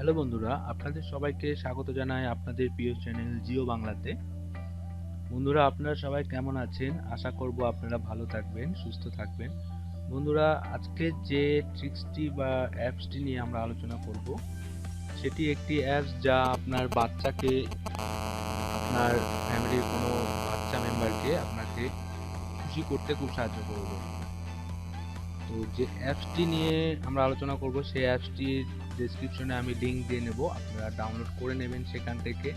Hello বন্ধুরা, আপনাদের সবাইকে স্বাগত জানাই আপনাদের প্রিয় চ্যানেল জিও বাংলাতে। বন্ধুরা, আপনারা সবাই কেমন আছেন? আশা করব আপনারা ভালো থাকবেন, সুস্থ থাকবেন। বন্ধুরা, আজকে যে ট্রিক্সটি বা অ্যাপসটি নিয়ে আমরা আলোচনা করব, সেটি একটি অ্যাপস যা আপনার বাচ্চাকে, আপনার ফ্যামিলির কোনো বাচ্চা মেম্বারকে আপনাকে খুশি করতে খুব সাহায্য করবে। তো যে অ্যাপসটি নিয়ে আমরা আলোচনা করব, সেই অ্যাপসটির ডেসক্রিপশনে আমি লিংক দিয়ে নেব, আপনারা ডাউনলোড করে নেবেন সেখান থেকে।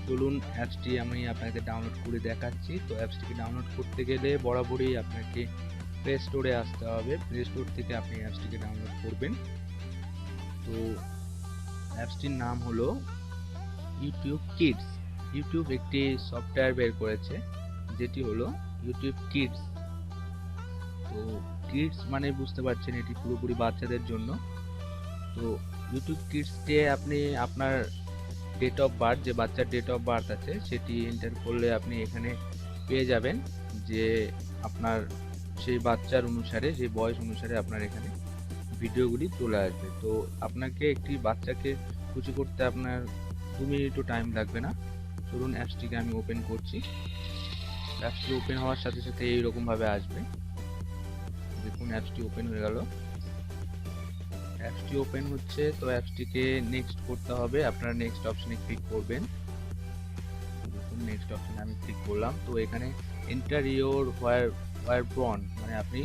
চলুন অ্যাপসটি আমি আপনাকে ডাউনলোড করে দেখাচ্ছি। তো অ্যাপসটিকে ডাউনলোড করতে গেলে বরাবরই আপনাকে প্লে স্টোরে আসতে হবে। প্লে স্টোর থেকে আপনি অ্যাপসটিকে ডাউনলোড করবেন। তো অ্যাপসটির নাম হলো ইউটিউব কিডস। ইউটিউব একটি সফটওয়্যার বের করেছে, যেটি হলো ইউটিউব কিডস। তো কিডস মানে বুঝতে পারছেন, এটি পুরোপুরি বাচ্চাদের জন্য। তো ইউটিউব কিডসে আপনি আপনার ডেট অফ বার্থ, যে বাচ্চার ডেট অফ বার্থ আছে, সেটি এন্টার করলে আপনি এখানে পেয়ে যাবেন যে আপনার সেই বাচ্চার অনুসারে, সেই বয়স অনুসারে আপনার এখানে ভিডিওগুলি চলে আসবে। তো আপনাকে একটি বাচ্চাকে খুশি করতে আপনার 2 মিনিটও টাইম লাগবে না। চলুন অ্যাপসটিকে আমি ওপেন করছি। অ্যাপসটি ওপেন হওয়ার সাথে সাথে এইরকম ভাবে আসবে। দেখুন অ্যাপসটি ওপেন হয়ে গেল। অ্যাপসটি ওপেন হচ্ছে। তো অ্যাপসটিকে নেক্সট করতে হবে, আপনারা নেক্সট অপশনে ক্লিক করবেন। দেখুন নেক্সট অপশনে আমি ক্লিক করলাম। তো এখানে এন্টার ইওর ওয়ার বর্ন, মানে আপনি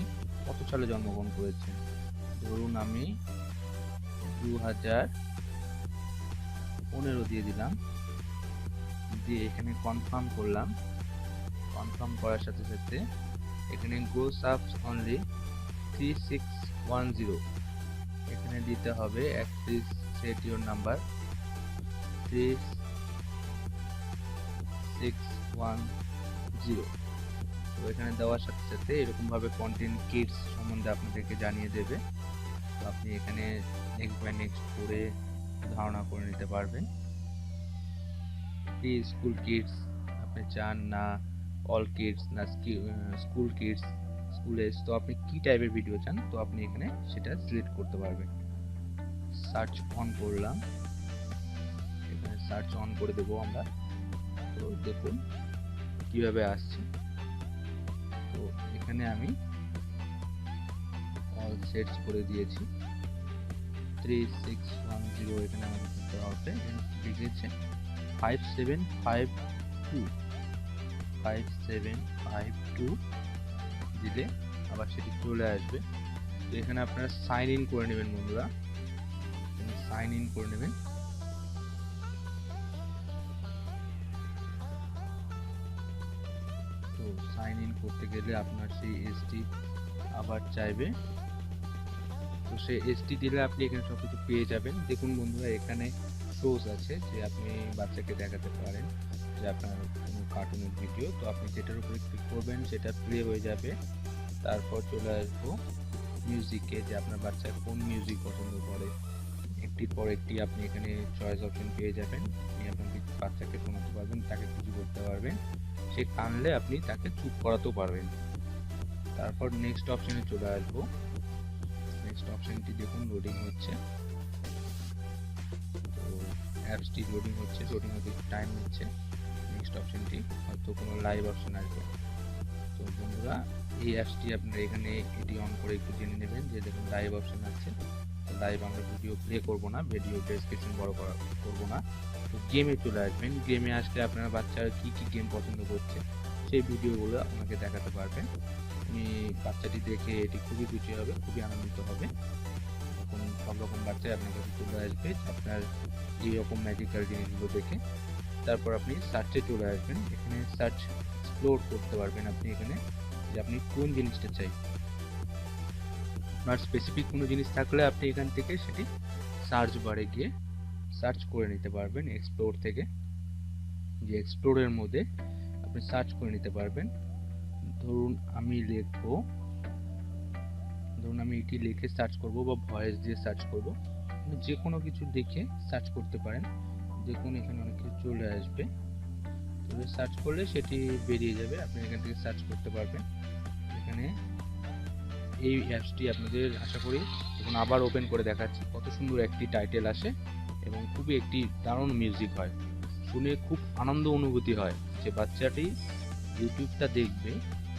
কত সালে জন্মগ্রহণ করেছেন। ধরুন আমি 2015 দিয়ে দিলাম, দিয়ে এখানে কনফার্ম করলাম। কনফার্ম করার সাথে সাথে এখানে গো সাবস অনলি 3610, এখানে দিতে হবে প্লিজ সেট ইওর নাম্বার 3610। তো এখানে দেওয়ার সাথে সাথে এরকম ভাবে কন্টেন্ট কিডস সম্বন্ধে আপনাদেরকে জানিয়ে দেবে। তো আপনি এখানে নেক্সট বাই নেক্সট করে ধারণা করে নিতে পারবেন। প্রি স্কুল কিডস আপনি চান, না অল কিডস, না স্কুল কিডস, স্কুল এজ, তো আপনি কি টাইপের ভিডিও চান, তো আপনি এখানে সেটা সিলেক্ট করতে পারবেন। সার্চ অন করলাম, এখানে সার্চ অন করে দেবো আমরা। তো দেখুন কিভাবে আসছে। তো এখানে আমি অল সেটস করে দিয়েছি। 3610 এখানে আমাদের দিতে হবে। লিখেছে 5752 দিলে আবার সেটি চলে আসবে। তো এখানে আপনারা সাইন ইন করে নেবেন বন্ধুরা, সাইন ইন করে নেবেন। তো সাইন ইন করতে গেলে আপনার সেই এসটি আবার চাইবে। তো সেই এসটি দিলে আপনি এখানে সবকিছু পেয়ে যাবেন। দেখুন বন্ধুরা, এখানে শোজ আছে যে আপনি বাচ্চাকে দেখাতে পারেন যে আপনার কোনো কার্টুনের ভিডিও। তো আপনি যেটার উপরে ক্লিক করবেন সেটা প্লে হয়ে যাবে। তারপর চলে আসবো মিউজিকে, যে আপনার বাচ্চা কোন মিউজিক পছন্দ করে। একটির পর একটি আপনি এখানে চয়েস অপশন পেয়ে যাবেন। আপনি আপনার বাচ্চাকে শোনাতে পারবেন, তাকে খুশি করতে পারবেন। সে কানলে আপনি তাকে চুপ করাতেও পারবেন। তারপর নেক্সট অপশনে চলে আসবো। নেক্সট অপশনটি দেখুন লোডিং হচ্ছে। তো অ্যাপসটি লোডিং হচ্ছে, লোডিং হতে টাইম নিচ্ছে। নেক্সট অপশনটি হয়তো কোনো লাইভ অপশন আসবে। তো বন্ধুরা, এই অ্যাপসটি আপনারা এখানে এটি অন করে একটু জেনে নেবেন যে দেখুন লাইভ অপশন আছে। তো লাইভ আমরা ভিডিও প্লে করব না, ভিডিও ডেসক্রিপশন বড় করা করব না। তো গেমে চলে আসবেন। গেমে আসলে আপনার বাচ্চা কি কি গেম পছন্দ করছে সেই ভিডিওগুলো আপনাকে দেখাতে পারবেন। আপনি বাচ্চাটি দেখে এটি খুবই খুশি হবে, খুবই আনন্দিত হবে। তখন সব রকম বাচ্চাই আপনার কাছে চলে আসবে আপনার এইরকম ম্যাজিক্যাল জিনিসগুলো দেখে। তারপর আপনি সার্চে চলে আসবেন। এখানে সার্চ এক্সপ্লোর করতে পারবেন আপনি এখানে, যে আপনি কোন জিনিসটা চাই। আপনার স্পেসিফিক কোনো জিনিস থাকলে আপনি এখান থেকে সেটি সার্চ বারে গিয়ে সার্চ করে নিতে পারবেন। এক্সপ্লোর থেকে, যে এক্সপ্লোরের মধ্যে আপনি সার্চ করে নিতে পারবেন। ধরুন আমি লিখবো, ধরুন আমি এটি লিখে সার্চ করব বা ভয়েস দিয়ে সার্চ করব। আপনি যে কোনো কিছু দেখে সার্চ করতে পারেন। দেখুন এখানে অনেক কিছু চলে আসবে। তবে সার্চ করলে সেটি বেরিয়ে যাবে, আপনি এখান থেকে সার্চ করতে পারবেন। এখানে এই অ্যাপসটি আপনাদের আশা করি, দেখুন আবার ওপেন করে দেখাচ্ছি, কত সুন্দর একটি টাইটেল আসে। এবং খুবই একটি দারুণ মিউজিক হয়, শুনে খুব আনন্দ অনুভূতি হয় যে বাচ্চাটি ইউটিউবটা দেখবে।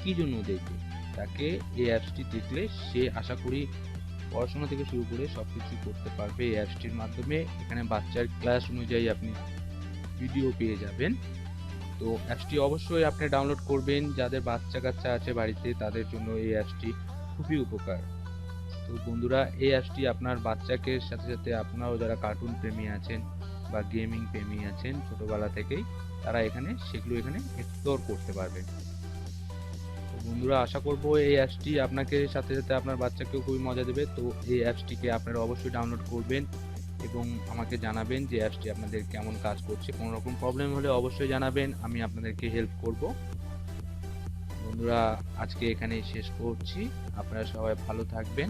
কি জন্য দেখবে? তাকে এই অ্যাপসটি দেখলে সে আশা করি পড়াশোনা থেকে শুরু করে সবকিছু করতে পারবে এই অ্যাপসটির মাধ্যমে। এখানে বাচ্চার ক্লাস অনুযায়ী আপনি ভিডিও পেয়ে যাবেন। তো অ্যাপসটি অবশ্যই আপনি ডাউনলোড করবেন, যাদের বাচ্চা কাচ্চা আছে বাড়িতে তাদের জন্য এই অ্যাপসটি খুবই উপকার। তো বন্ধুরা, এই অ্যাপসটি আপনার বাচ্চাকে সাথে সাথে আপনারাও যারা কার্টুন প্রেমী আছেন বা গেমিং প্রেমী আছেন ছোটবেলা থেকেই, তারা সেগুলো এখানে এক্সপ্লোর করতে পারবেন। তো বন্ধুরা, আশা করব এই অ্যাপসটি আপনাকে সাথে সাথে আপনার বাচ্চাকেও খুবই মজা দেবে। তো এই অ্যাপসটিকে আপনারা অবশ্যই ডাউনলোড করবেন এবং আমাকে জানাবেন যে অ্যাপসটি আপনাদের কেমন কাজ করছে। কোনো রকম প্রবলেম হলে অবশ্যই জানাবেন, আমি আপনাদেরকে হেল্প করব। বন্ধুরা, আজকে এখানেই শেষ করছি। আপনারা সবাই ভালো থাকবেন।